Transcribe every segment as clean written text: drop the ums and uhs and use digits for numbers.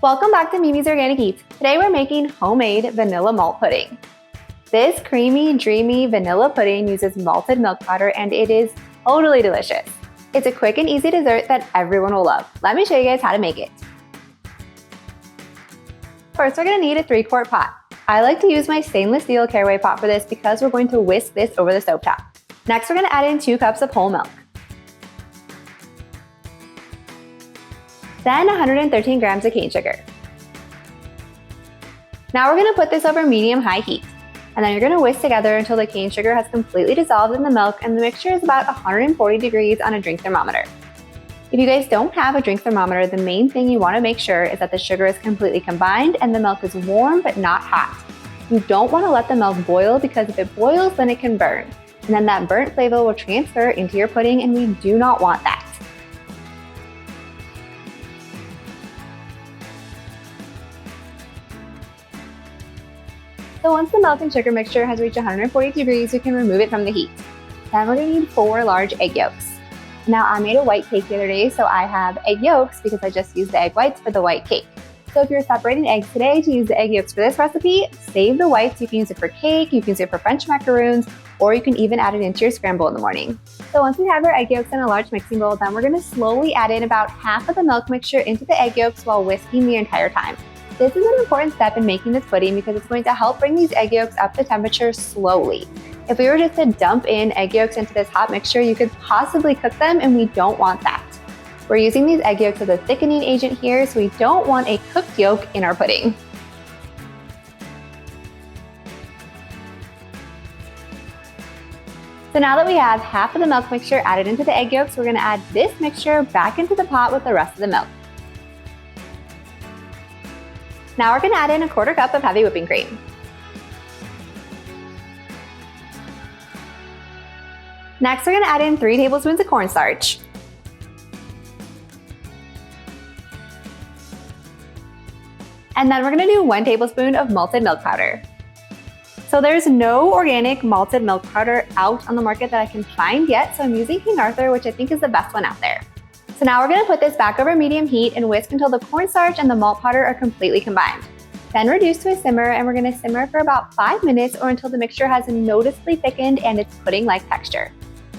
Welcome back to Mimi's Organic Eats. Today we're making homemade vanilla malt pudding. This creamy, dreamy vanilla pudding uses malted milk powder and it is totally delicious. It's a quick and easy dessert that everyone will love. Let me show you guys how to make it. First, we're going to need a 3-quart pot. I like to use my stainless steel caraway pot for this because we're going to whisk this over the stovetop. Next, we're going to add in 2 cups of whole milk. Then 113 grams of cane sugar. Now we're going to put this over medium-high heat. And then you're going to whisk together until the cane sugar has completely dissolved in the milk and the mixture is about 140 degrees on a drink thermometer. If you guys don't have a drink thermometer, the main thing you want to make sure is that the sugar is completely combined and the milk is warm but not hot. You don't want to let the milk boil because if it boils, then it can burn. And then that burnt flavor will transfer into your pudding and we do not want that. So once the milk and sugar mixture has reached 140 degrees, you can remove it from the heat. Then we're going to need 4 large egg yolks. Now I made a white cake the other day, so I have egg yolks because I just used the egg whites for the white cake. So if you're separating eggs today to use the egg yolks for this recipe, save the whites. You can use it for cake, you can use it for French macaroons, or you can even add it into your scramble in the morning. So once we have our egg yolks in a large mixing bowl, then we're going to slowly add in about half of the milk mixture into the egg yolks while whisking the entire time. This is an important step in making this pudding because it's going to help bring these egg yolks up to temperature slowly. If we were just to dump in egg yolks into this hot mixture, you could possibly cook them and we don't want that. We're using these egg yolks as a thickening agent here, so we don't want a cooked yolk in our pudding. So now that we have half of the milk mixture added into the egg yolks, we're going to add this mixture back into the pot with the rest of the milk. Now we're going to add in a 1/4 cup of heavy whipping cream. Next, we're going to add in 3 tablespoons of cornstarch. And then we're going to do 1 tablespoon of malted milk powder. So there's no organic malted milk powder out on the market that I can find yet, so I'm using King Arthur, which I think is the best one out there. So now we're going to put this back over medium heat and whisk until the cornstarch and the malt powder are completely combined. Then reduce to a simmer and we're going to simmer for about 5 minutes or until the mixture has noticeably thickened and it's pudding-like texture.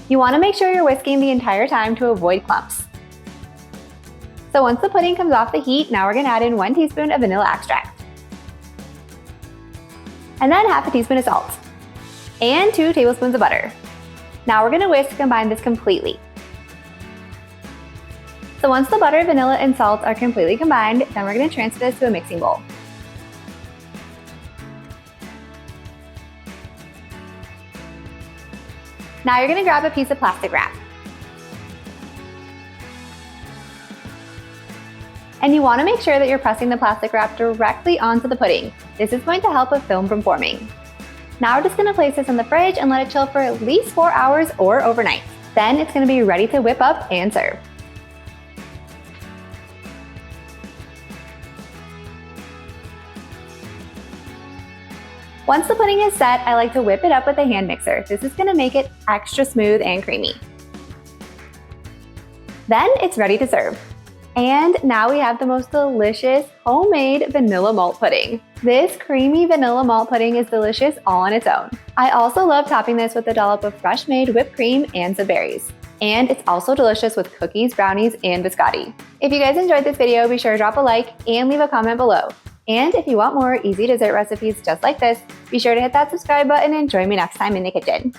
You want to make sure you're whisking the entire time to avoid clumps. So once the pudding comes off the heat, now we're going to add in 1 teaspoon of vanilla extract. And then half a teaspoon of salt. And 2 tablespoons of butter. Now we're going to whisk to combine this completely. So once the butter, vanilla, and salt are completely combined, then we're going to transfer this to a mixing bowl. Now you're going to grab a piece of plastic wrap. And you want to make sure that you're pressing the plastic wrap directly onto the pudding. This is going to help with film from forming. Now we're just going to place this in the fridge and let it chill for at least 4 hours or overnight. Then it's going to be ready to whip up and serve. Once the pudding is set, I like to whip it up with a hand mixer. This is going to make it extra smooth and creamy. Then it's ready to serve. And now we have the most delicious homemade vanilla malt pudding. This creamy vanilla malt pudding is delicious all on its own. I also love topping this with a dollop of fresh made whipped cream and some berries. And it's also delicious with cookies, brownies, and biscotti. If you guys enjoyed this video, be sure to drop a like and leave a comment below. And if you want more easy dessert recipes just like this, be sure to hit that subscribe button and join me next time in the kitchen.